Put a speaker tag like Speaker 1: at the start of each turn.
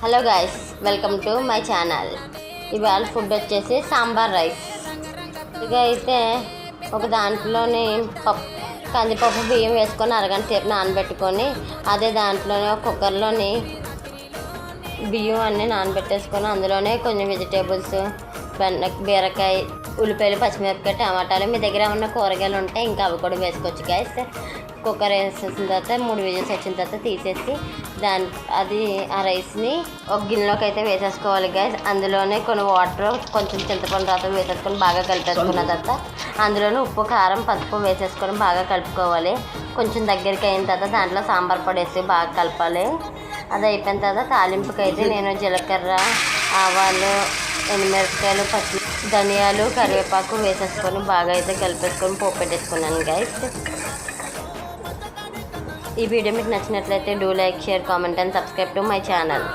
Speaker 1: Hello guys, welcome to my channel. ఇవాళ food వచ్చేసి sambar rice. ఇక అయితే ఒక దాంట్లోని కందిపప్పు బియ్యం వేసుకొని అరగంట సేపు నానబెట్టుకొని అదే దాంట్లోనే ఒక కుక్కర్లోని బియ్యం అన్నీ నానబెట్టేసుకొని అందులోనే కొంచెం వెజిటేబుల్స్, బీరకాయ, ఉల్లిపాయలు, పచ్చిమిరపకాయ, టమాటాలు, మీ దగ్గర ఉన్న కూరగాయలు ఉంటే ఇంకా అవి కూడా వేసుకోవచ్చు గైస్. కుక్కర్ వేసేసిన తర్వాత 3 విజిల్స్ వచ్చిన తర్వాత తీసేసి ఆ రైస్ని ఒక గిన్నెలోకి అయితే వేసేసుకోవాలి గైస్. అందులోనే కొన్ని వాటర్, కొంచెం చింతపండు రసం వేసేసుకొని బాగా కలిపేసుకున్న తర్వాత అందులోనే ఉప్పు, కారం, పసుపు వేసేసుకొని బాగా కలుపుకోవాలి. కొంచెం దగ్గరికి అయిన తర్వాత దాంట్లో సాంబార్ పొడి వేసి బాగా కలపాలి. అది అయిపోయిన తర్వాత తాలింపుకి అయితే నేను జీలకర్ర, ఆవాలు, ఎండుమిరపకాయలు, ధనియాలు, కరివేపాకు వేసేసుకొని బాగా అయితే కలిపేసుకొని పోపు పెట్టేసుకున్నాను గైస్. ఈ వీడియో మీకు నచ్చినట్లయితే do like, share, comment and subscribe to my channel.